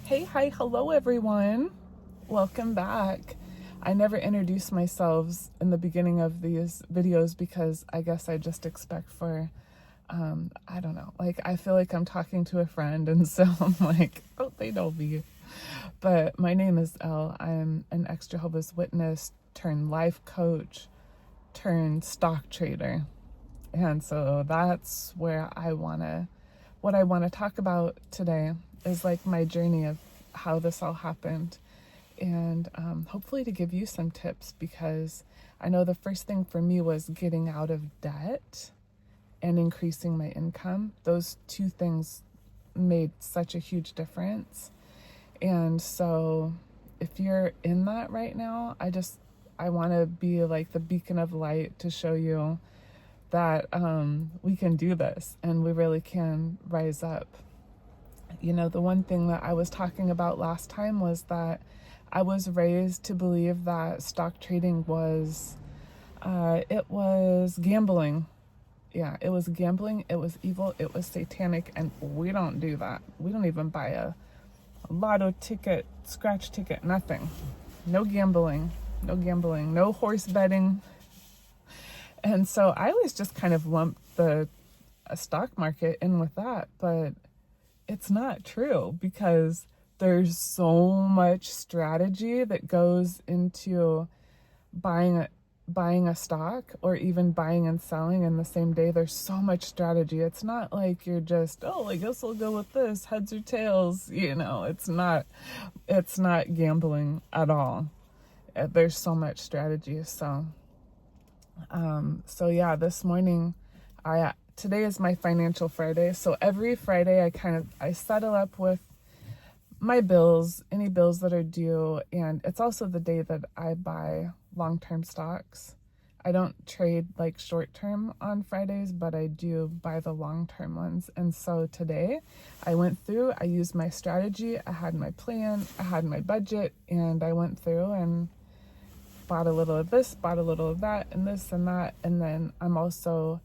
Hey, hi, hello everyone. Welcome back. I never introduce myself in the beginning of these videos because I guess I just expect for, I don't know, like I feel like I'm talking to a friend and so I'm like, oh, they know me. But my name is Elle. I'm an ex-Jehovah's Witness turned life coach turned stock trader. And so that's where what I want to talk about today is like my journey of how this all happened. And hopefully to give you some tips, because I know the first thing for me was getting out of debt and increasing my income. Those two things made such a huge difference. And so if you're in that right now, I want to be like the beacon of light to show you that we can do this and we really can rise up. You know, the one thing that I was talking about last time was that I was raised to believe that stock trading was, it was gambling. Yeah, it was gambling, it was evil, it was satanic, and we don't do that. We don't even buy a lotto ticket, scratch ticket, nothing. No gambling, no horse betting. And so I always just kind of lumped the stock market in with that, but it's not true because there's so much strategy that goes into buying a stock or even buying and selling in the same day. There's so much strategy. It's not like you're just, oh, I guess I'll go with this, heads or tails. It's not gambling at all. There's so much strategy. So yeah, this morning, today is my financial Friday. So every Friday I settle up with my bills, any bills that are due. And it's also the day that I buy long-term stocks. I don't trade like short-term on Fridays, but I do buy the long-term ones. And so today I went through, I used my strategy, I had my plan, I had my budget, and I went through and bought a little of this, bought a little of that, and this and that. And then I'm also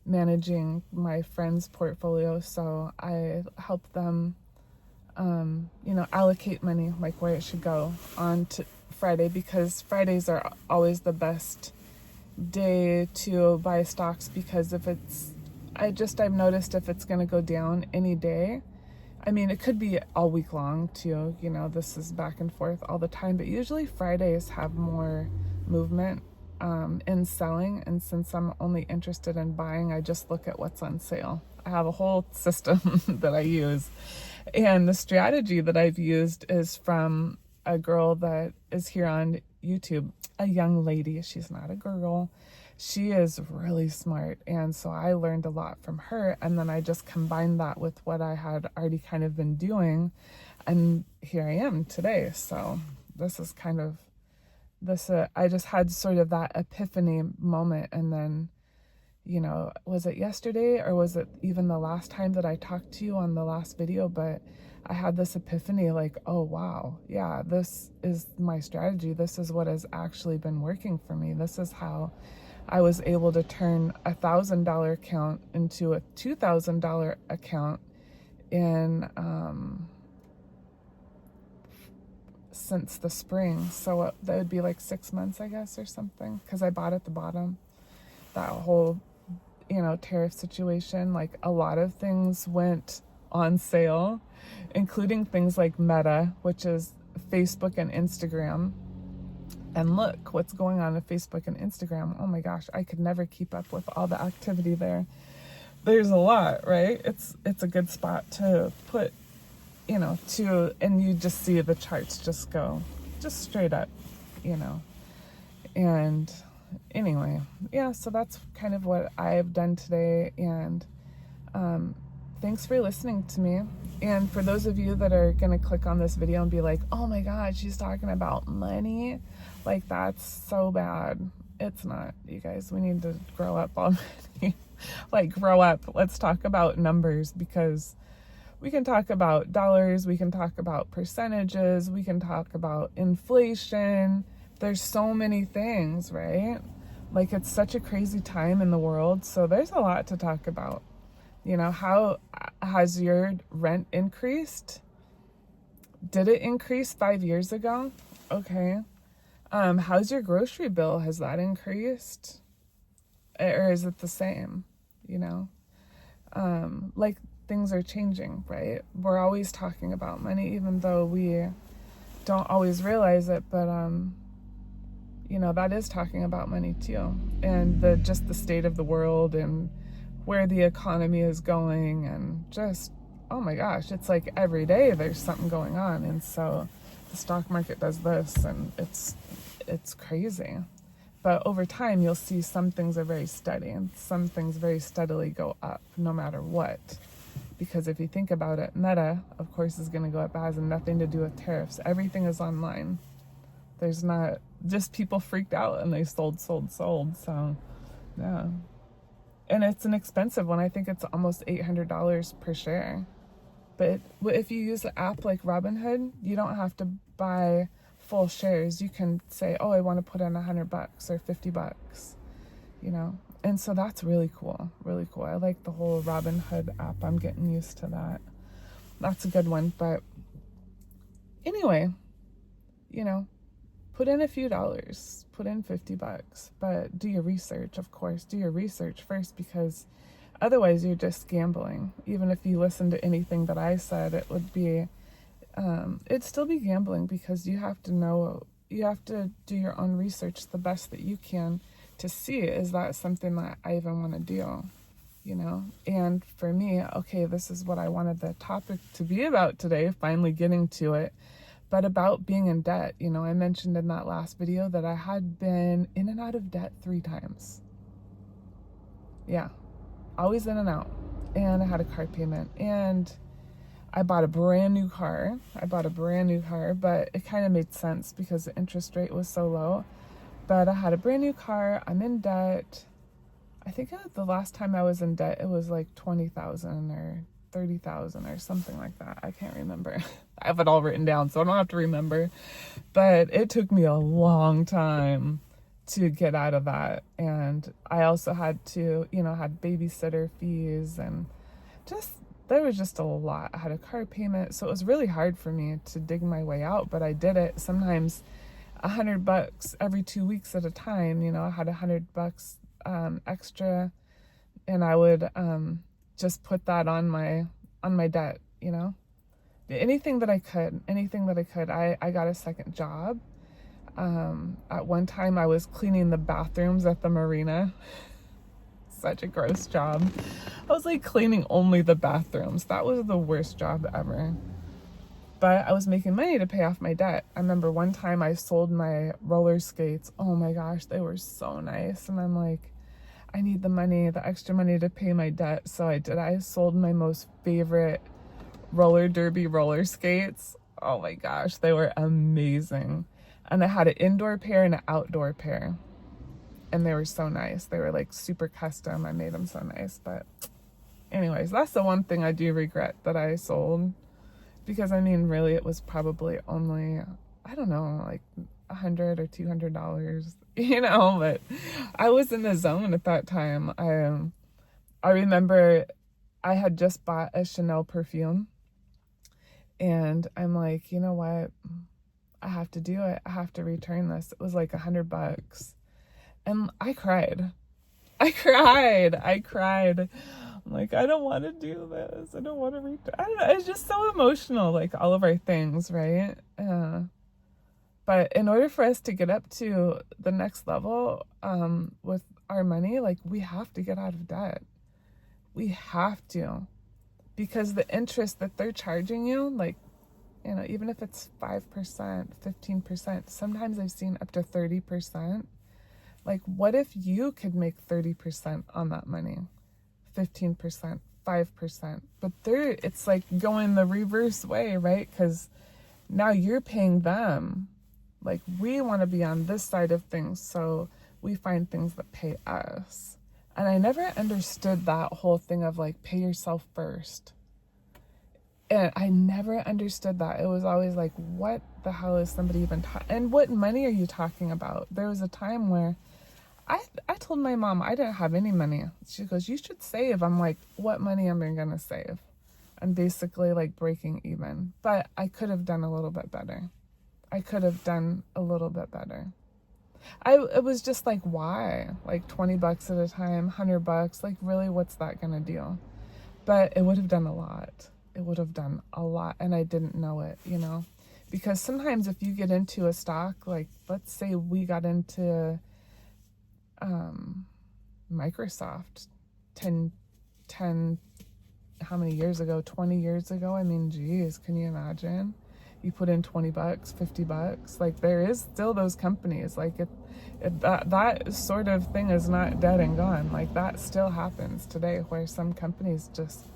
managing my friend's portfolio. So I help them, allocate money, like where it should go on to Friday, because Fridays are always the best day to buy stocks, because I've noticed if it's going to go down any day, I mean, it could be all week long too, this is back and forth all the time, but usually Fridays have more movement in selling. And since I'm only interested in buying, I just look at what's on sale. I have a whole system that I use. And the strategy that I've used is from a girl that is here on YouTube, a young lady. She's not a girl. She is really smart. And so I learned a lot from her. And then I just combined that with what I had already kind of been doing. And here I am today. So this is kind of I just had sort of that epiphany moment. And then, was it yesterday or was it even the last time that I talked to you on the last video? But I had this epiphany like, oh, wow, yeah, this is my strategy. This is what has actually been working for me. This is how I was able to turn $1,000 account into a $2,000 account in since the spring. So that would be like 6 months, I guess, or something, because I bought at the bottom. That whole, tariff situation, like a lot of things went on sale, including things like Meta, which is Facebook and Instagram. And look what's going on Facebook and Instagram. Oh my gosh, I could never keep up with all the activity there. There's a lot, right? It's a good spot to put, and you just see the charts just go just straight up, And anyway, yeah, so that's kind of what I've done today. And thanks for listening to me. And for those of you that are going to click on this video and be like, oh my God, she's talking about money. Like, that's so bad. It's not, you guys. We need to grow up already. Like, grow up. Let's talk about numbers, because we can talk about dollars. We can talk about percentages. We can talk about inflation. There's so many things, right? Like, it's such a crazy time in the world. So there's a lot to talk about. How has your rent increased? Did it increase 5 years ago? Okay. How's your grocery bill? Has that increased? Or is it the same? You know? Like, things are changing, right? We're always talking about money, even though we don't always realize it, but that is talking about money too, and just the state of the world and where the economy is going, and just, oh my gosh, it's like every day there's something going on. And so the stock market does this, and it's crazy. But over time, you'll see some things are very steady, and some things very steadily go up no matter what. Because if you think about it, Meta, of course, is going to go up. It has nothing to do with tariffs. Everything is online. There's not, just people freaked out and they sold. So, yeah. And it's an expensive one. I think it's almost $800 per share. But if you use an app like Robinhood, you don't have to buy full shares. You can say, oh, I want to put in $100 or $50, And so that's really cool. Really cool. I like the whole Robinhood app. I'm getting used to that. That's a good one. But anyway, put in a few dollars, put in $50, but do your research, of course. Do your research first, because otherwise you're just gambling. Even if you listen to anything that I said, it would be, it'd still be gambling, because you have to do your own research the best that you can to see, is that something that I even want to do, And for me, okay, this is what I wanted the topic to be about today, finally getting to it, but about being in debt. I mentioned in that last video that I had been in and out of debt 3 times. Yeah, always in and out. And I had a car payment, and I bought a brand new car. But it kind of made sense because the interest rate was so low. But I had a brand new car. I'm in debt. I think the last time I was in debt, it was like $20,000 or $30,000 or something like that. I can't remember. I have it all written down, so I don't have to remember. But it took me a long time to get out of that. And I also had to, had babysitter fees, and there was just a lot. I had a car payment, so it was really hard for me to dig my way out, but I did it. Sometimes $100 every 2 weeks at a time. I had $100 extra, and I would just put that on my debt. Anything that I could. I got a second job. At one time I was cleaning the bathrooms at the marina. Such a gross job. I was like cleaning only the bathrooms. That was the worst job ever. But I was making money to pay off my debt. I remember one time I sold my roller skates. Oh my gosh, they were so nice. And I'm like, I need the extra money to pay my debt. So I did. I sold my most favorite roller derby roller skates. Oh my gosh, they were amazing. And I had an indoor pair and an outdoor pair. And they were so nice. They were like super custom. I made them so nice. But anyways, that's the one thing I do regret that I sold. Because really it was probably only, I don't know, like $100 or $200, but I was in the zone at that time. I remember I had just bought a Chanel perfume, and I'm like, you know what? I have to do it. I have to return this. It was like $100. And I cried. I'm like, I don't want to do this. I don't want to return. I don't know. It's just so emotional, like all of our things, right? But in order for us to get up to the next level with our money, like we have to get out of debt. We have to. Because the interest that they're charging you, like, even if it's 5%, 15%, sometimes I've seen up to 30%. Like, what if you could make 30% on that money? 15%, 5%. But it's like going the reverse way, right? Because now you're paying them. Like, we want to be on this side of things, so we find things that pay us. And I never understood that whole thing of like, pay yourself first. And I never understood that. It was always like, what the hell is somebody even and what money are you talking about? There was a time where I told my mom I didn't have any money. She goes, you should save. I'm like, what money am I going to save? I'm basically like breaking even, but I could have done a little bit better. I could have done a little bit better. It was just like, why? Like $20 at a time, $100, like really, what's that gonna do? But it would have done a lot. It would have done a lot, and I didn't know it, you know? Because sometimes if you get into a stock, like let's say we got into Microsoft 10, how many years ago? 20 years ago? I mean, geez, can you imagine? You put in $20, $50, like there is still those companies, like that sort of thing is not dead and gone. Like that still happens today, where some companies just,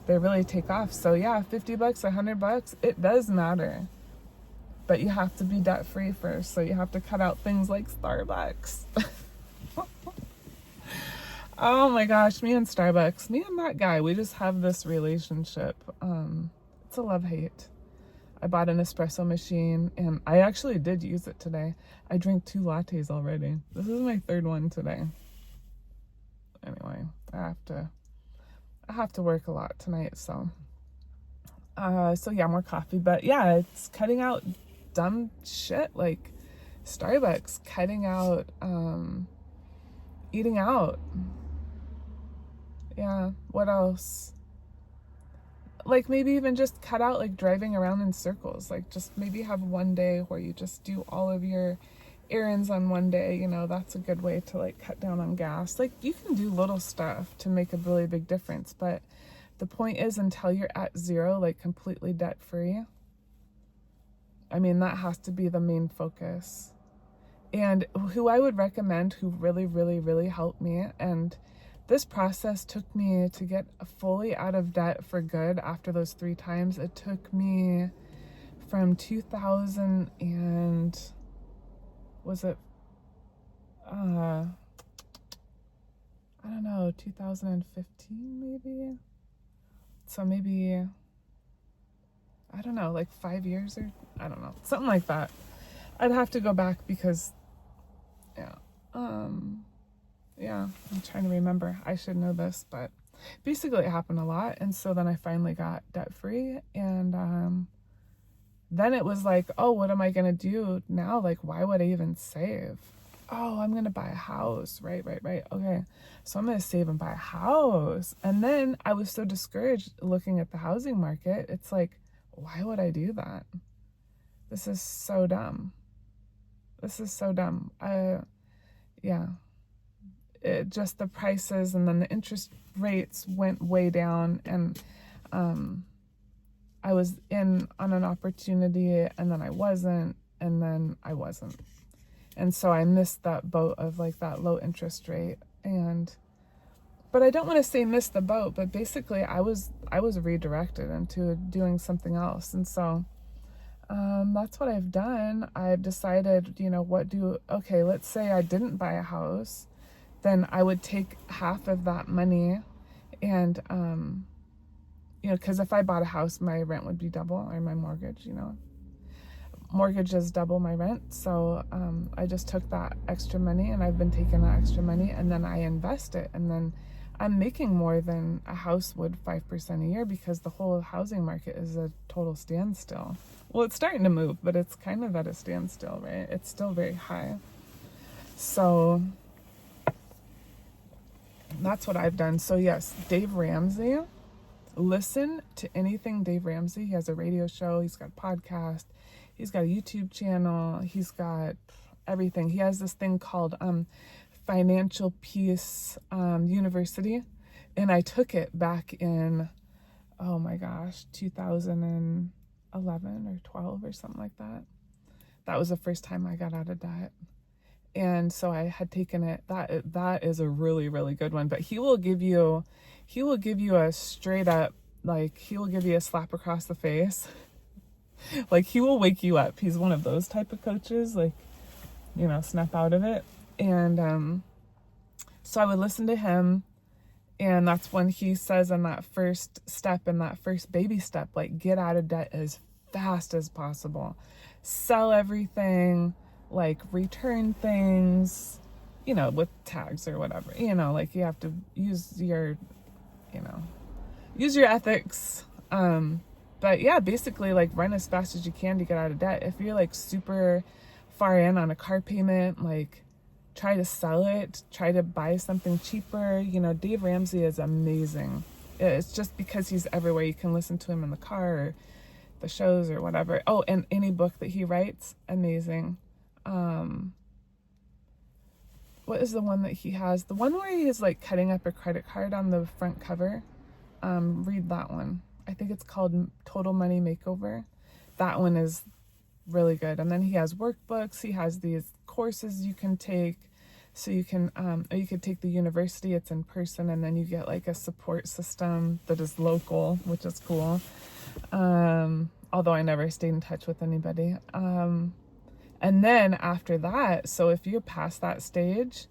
they really take off. So yeah, $50, $100, it does matter, but you have to be debt free first. So you have to cut out things like Starbucks. Oh my gosh, me and Starbucks, me and that guy, we just have this relationship. It's a love-hate. I bought an espresso machine, and I actually did use it today. I drank 2 lattes already. This is my 3rd one today. Anyway, I have to work a lot tonight, so yeah, more coffee. But yeah, it's cutting out dumb shit like Starbucks, cutting out eating out. Yeah, what else? Like maybe even just cut out like driving around in circles. Like just maybe have one day where you just do all of your errands on one day, you know. That's a good way to like cut down on gas. Like you can do little stuff to make a really big difference, but the point is, until you're at zero, like completely debt free, I mean, that has to be the main focus. And who I would recommend, who really, really, really helped me, and this process took me to get fully out of debt for good after those 3 times. It took me from 2000 and, was it, I don't know, 2015 maybe? So maybe, I don't know, like 5 years or, I don't know, something like that. I'd have to go back because, yeah, I'm trying to remember. I should know this, but basically it happened a lot. And so then I finally got debt free, and then it was like, oh, what am I going to do now? Like, why would I even save? Oh, I'm going to buy a house. Right. Okay. So I'm going to save and buy a house. And then I was so discouraged looking at the housing market. It's like, why would I do that? This is so dumb. Yeah. It just, the prices and then the interest rates went way down, and I was in on an opportunity, and then I wasn't, and then I wasn't. And so I missed that boat of like that low interest rate. But I don't want to say missed the boat, but basically I was redirected into doing something else. And so that's what I've done. I've decided, okay, let's say I didn't buy a house, then I would take half of that money and, because if I bought a house, my rent would be double, or my mortgage, mortgage is double my rent. So I just took that extra money, and I've been taking that extra money, and then I invest it, and then I'm making more than a house would 5% a year, because the whole housing market is a total standstill. Well, it's starting to move, but it's kind of at a standstill, right? It's still very high. So that's what I've done. So yes, Dave Ramsey, listen to anything Dave Ramsey. He has a radio show, he's got a podcast, he's got a YouTube channel, he's got everything. He has this thing called Financial Peace University, and I took it back in, oh my gosh, 2011 or 12 or something like that. That was the first time I got out of debt. And so I had taken it. That is a really, really good one. But he will give you a straight up, like, he will give you a slap across the face. Like, he will wake you up. He's one of those type of coaches, like, snap out of it. And so I would listen to him, and that's when he says in that first step, in that first baby step, like, get out of debt as fast as possible. Sell everything, like return things, with tags or whatever, like you have to use your ethics. But yeah, basically like run as fast as you can to get out of debt. If you're like super far in on a car payment, like try to sell it, try to buy something cheaper. You know, Dave Ramsey is amazing. It's just because he's everywhere. You can listen to him in the car or the shows or whatever. Oh, and any book that he writes, amazing. What is the one that he has? The one where he is like cutting up a credit card on the front cover. Read that one. I think it's called Total Money Makeover. That one is really good. And then he has workbooks. He has these courses you can take. So you can, or you could take the university, it's in person, and then you get like a support system that is local, which is cool. Although I never stayed in touch with anybody. And then after that, so if you're past that stage,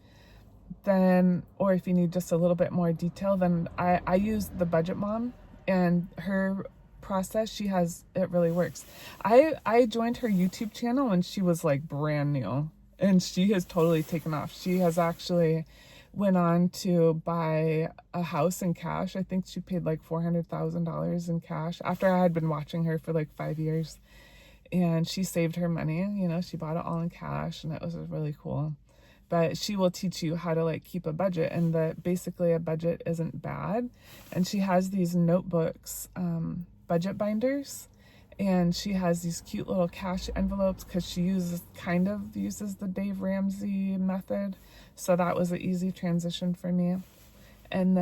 then, or if you need just a little bit more detail, then I use the Budget Mom, and her process, it really works. I joined her YouTube channel when she was like brand new, and she has totally taken off. She has actually went on to buy a house in cash. I think she paid like $400,000 in cash after I had been watching her for like 5 years. And she saved her money, you know, she bought it all in cash, and it was really cool. But she will teach you how to like keep a budget, and that basically a budget isn't bad. And she has these notebooks, budget binders, and she has these cute little cash envelopes because she uses the Dave Ramsey method. So that was an easy transition for me. And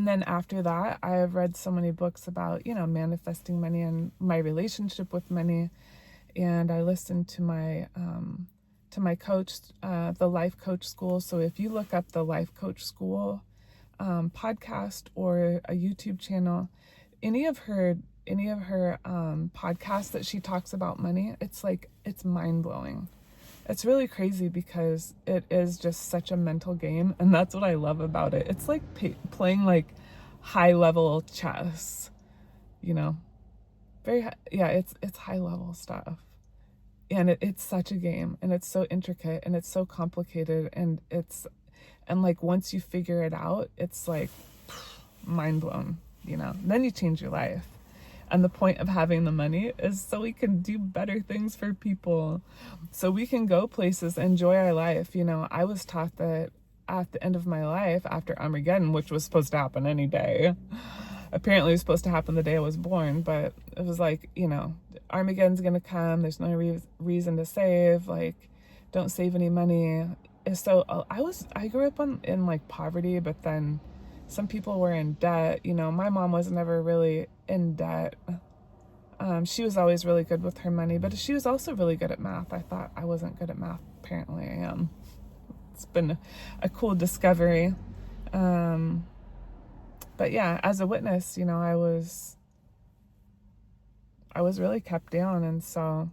then after that, I have read so many books about, you know, manifesting money and my relationship with money. And I listened to my coach, the Life Coach School. So if you look up the Life Coach School podcast or a YouTube channel, any of her podcasts that she talks about money, it's mind blowing. It's really crazy because it is just such a mental game, and that's what I love about it. It's like playing like high level chess, you know, it's high level stuff, and it's such a game, and it's so intricate, and it's so complicated, and like once you figure it out, it's like mind blown, you know. And then you change your life. And the point of having the money is so we can do better things for people. So we can go places, enjoy our life. You know, I was taught that at the end of my life, after Armageddon, which was supposed to happen any day, apparently it was supposed to happen the day I was born, but it was like, you know, Armageddon's going to come. There's no reason to save. Like, don't save any money. So I grew up in like poverty, but then some people were in debt. You know, my mom was never really in debt. She was always really good with her money, but she was also really good at math. I thought I wasn't good at math. Apparently I am. It's been a cool discovery. But yeah, as a witness, you know, I was really kept down. And so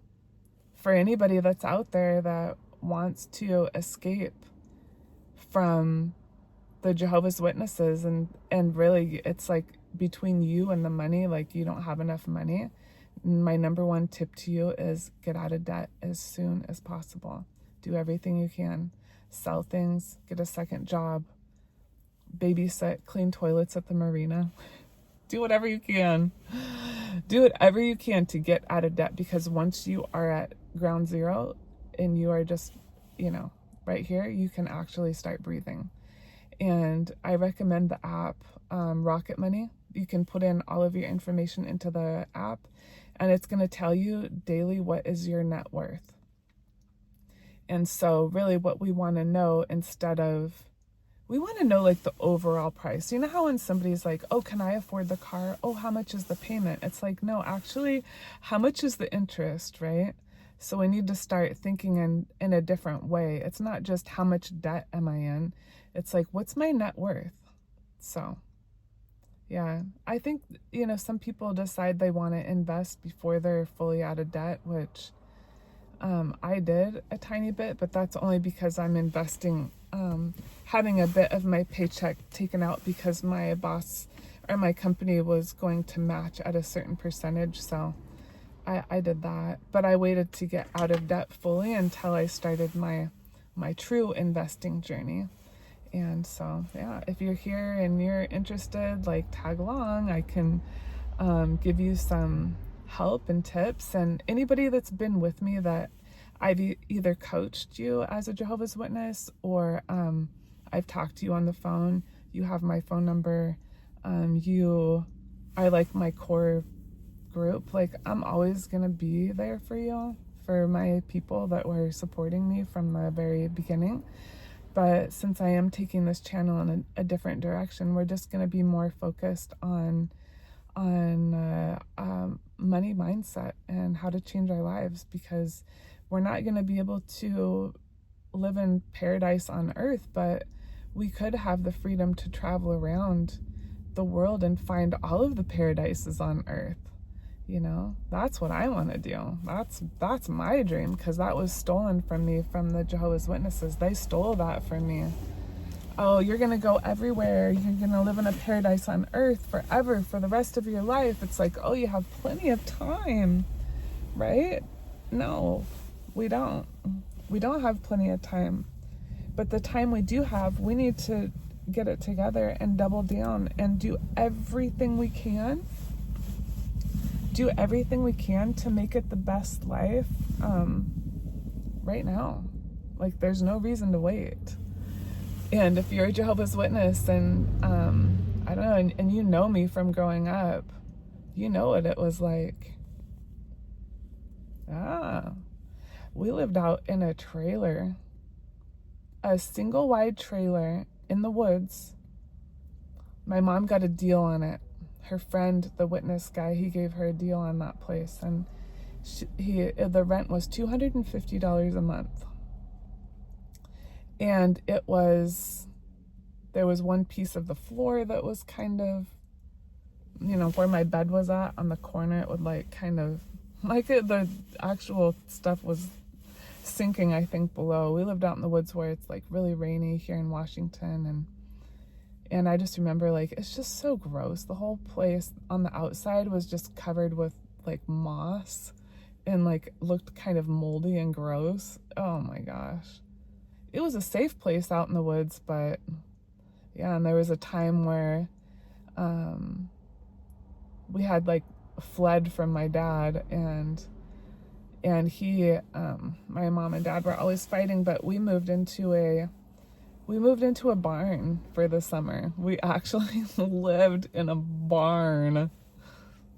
for anybody that's out there that wants to escape from the Jehovah's Witnesses, and really it's like between you and the money, like you don't have enough money, my number one tip to you is get out of debt as soon as possible. Do everything you can. Sell things, get a second job, babysit, clean toilets at the marina. Do whatever you can. Do whatever you can to get out of debt, because once you are at ground zero and you are just, you know, right here, you can actually start breathing. And I recommend the app Rocket Money. You can put in all of your information into the app, and it's going to tell you daily what is your net worth. And so really what we want to know, we want to know like the overall price. You know how when somebody's like, oh, can I afford the car? Oh, how much is the payment? It's like, no, actually, how much is the interest, right? So we need to start thinking in a different way. It's not just how much debt am I in? It's like, what's my net worth? So, yeah, I think, you know, some people decide they want to invest before they're fully out of debt, which I did a tiny bit, but that's only because I'm investing, having a bit of my paycheck taken out because my boss or my company was going to match at a certain percentage. So I did that, but I waited to get out of debt fully until I started my true investing journey. And so, yeah, if you're here and you're interested, like, tag along. I can give you some help and tips. And anybody that's been with me that I've either coached you as a Jehovah's Witness, or I've talked to you on the phone, you have my phone number, you are like my core group. Like, I'm always gonna be there for you, for my people that were supporting me from the very beginning. But since I am taking this channel in a different direction, we're just going to be more focused on money mindset and how to change our lives, because we're not going to be able to live in paradise on earth, but we could have the freedom to travel around the world and find all of the paradises on earth. You know, that's what I want to do. That's my dream, because that was stolen from me from the Jehovah's Witnesses. They stole that from me. Oh, you're going to go everywhere. You're going to live in a paradise on earth forever, for the rest of your life. It's like, oh, you have plenty of time, right? No, we don't. We don't have plenty of time. But the time we do have, we need to get it together and double down and do everything we can. Do everything we can to make it the best life right now. Like, there's no reason to wait. And if you're a Jehovah's Witness and I don't know, and you know me from growing up, you know what it was like. We lived out in a trailer, a single wide trailer in the woods. My mom got a deal on it. Her friend, the witness guy, he gave her a deal on that place, and the rent was $250 a month. And there was one piece of the floor that was kind of, you know, where my bed was at on the corner. It would like kind of, the actual stuff was sinking, I think, below. We lived out in the woods where it's like really rainy here in Washington, and I just remember, like, it's just so gross. The whole place on the outside was just covered with like moss and like looked kind of moldy and gross. Oh my gosh. It was a safe place out in the woods, but yeah, and there was a time where we had like fled from my dad, and he my mom and dad were always fighting, but we moved into a barn for the summer. We actually lived in a barn.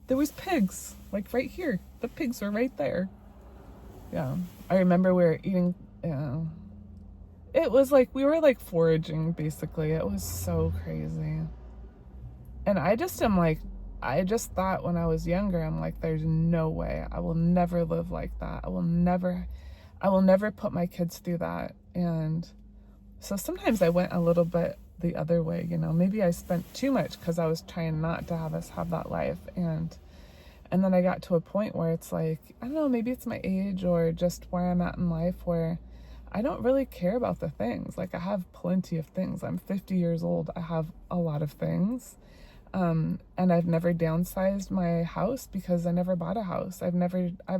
There was pigs, like right here. The pigs were right there. Yeah, I remember we were eating, it was like, we were like foraging, basically. It was so crazy. And I just thought when I was younger, I'm like, there's no way. I will never live like that. I will never put my kids through that. And so sometimes I went a little bit the other way, you know. Maybe I spent too much because I was trying not to have us have that life. And then I got to a point where it's like, I don't know, maybe it's my age or just where I'm at in life, where I don't really care about the things. Like, I have plenty of things. I'm 50 years old. I have a lot of things. And I've never downsized my house because I never bought a house. I've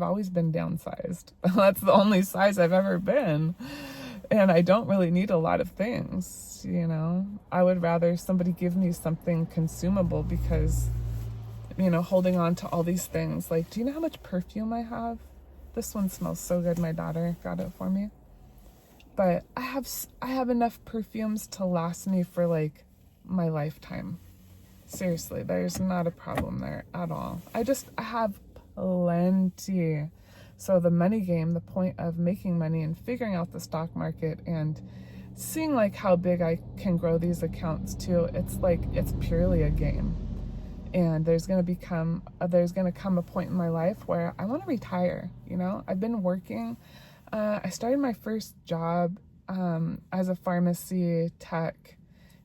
always been downsized. That's the only size I've ever been. And I don't really need a lot of things, you know. I would rather somebody give me something consumable, because, you know, holding on to all these things. Like, do you know how much perfume I have? This one smells so good. My daughter got it for me. But I have enough perfumes to last me for like my lifetime. Seriously, there's not a problem there at all. I have plenty. So the money game, the point of making money and figuring out the stock market and seeing like how big I can grow these accounts too, it's purely a game. And there's going to come a point in my life where I want to retire. You know, I've been working. I started my first job as a pharmacy tech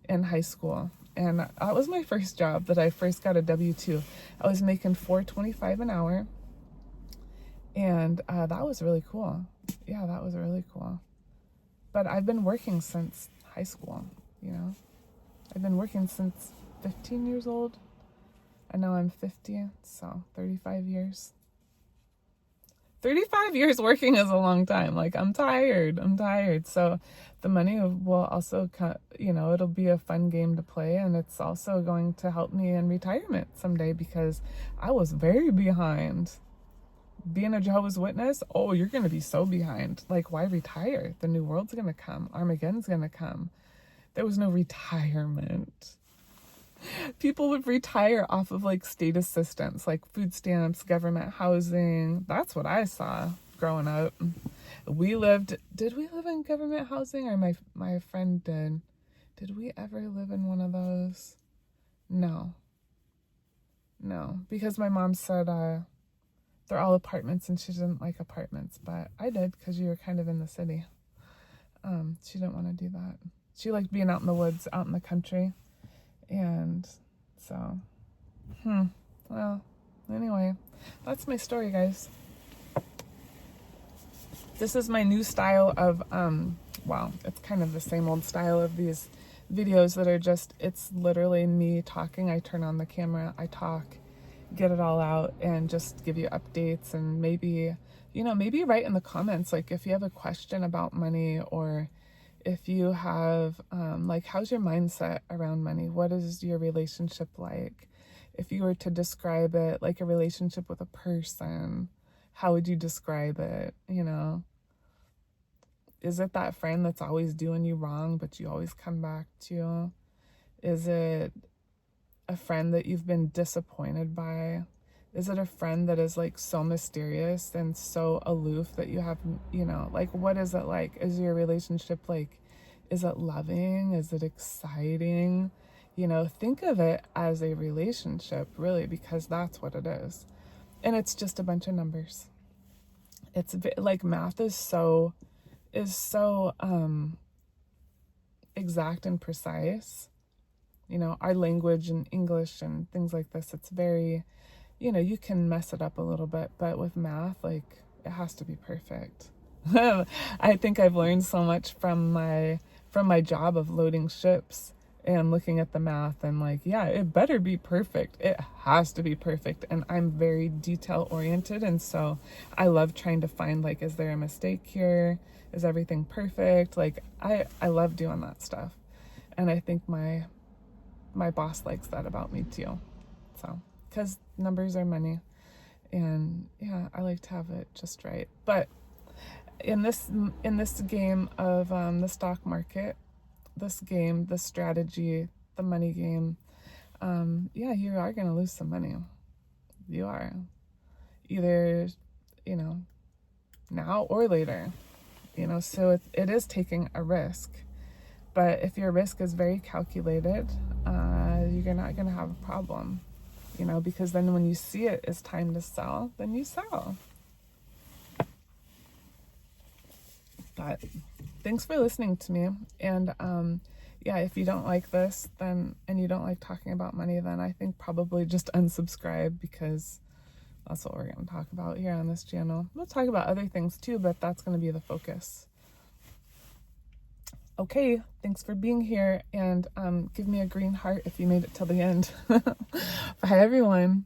in high school. And that was my first job that I first got a W-2. I was making $4.25 an hour. And that was really cool. Yeah, that was really cool. But I've been working since high school, you know. I've been working since 15 years old. And now I'm 50, so 35 years. 35 years working is a long time. Like, I'm tired. So the money will also, it'll be a fun game to play. And it's also going to help me in retirement someday, because I was very behind. Being a Jehovah's Witness, oh, you're going to be so behind. Like, why retire? The new world's going to come. Armageddon's going to come. There was no retirement. People would retire off of like state assistance, like food stamps, government housing. That's what I saw growing up. Did we live in government housing, or my friend did? Did we ever live in one of those? No, because my mom said they're all apartments, and she didn't like apartments, but I did, because you were kind of in the city. She didn't want to do that. She liked being out in the woods, out in the country. And so, well, anyway, that's my story, guys. This is my new style of, it's kind of the same old style of these videos that are just, it's literally me talking. I turn on the camera, I talk, get it all out, and just give you updates. And maybe write in the comments, like, if you have a question about money, or if you have, how's your mindset around money? What is your relationship like? If you were to describe it like a relationship with a person, how would you describe it? Is it that friend that's always doing you wrong, but you always come back to? Is it a friend that you've been disappointed by? Is it a friend that is like so mysterious and so aloof that you have, what is it like? Is your relationship like, is it loving? Is it exciting? Think of it as a relationship, really, because that's what it is. And it's just a bunch of numbers. It's like, math is so exact and precise. Our language and English and things like this, it's very, you can mess it up a little bit, but with math, like, it has to be perfect. I think I've learned so much from my job of loading ships and looking at the math, and like, yeah, it better be perfect. It has to be perfect. And I'm very detail oriented. And so I love trying to find, like, is there a mistake here? Is everything perfect? Like, I love doing that stuff. And I think my boss likes that about me too. So, because numbers are money, and yeah, I like to have it just right. But in this game of the stock market, this strategy, the money game, you are going to lose some money. You are. Either, now or later. So it is taking a risk. But if your risk is very calculated, you're not going to have a problem. Because then when you see it is time to sell, then you sell. But thanks for listening to me. And if you don't like this, and you don't like talking about money, then I think probably just unsubscribe, because that's what we're going to talk about here on this channel. We'll talk about other things too, but that's going to be the focus. Okay, thanks for being here, and give me a green heart if you made it till the end. Bye, everyone.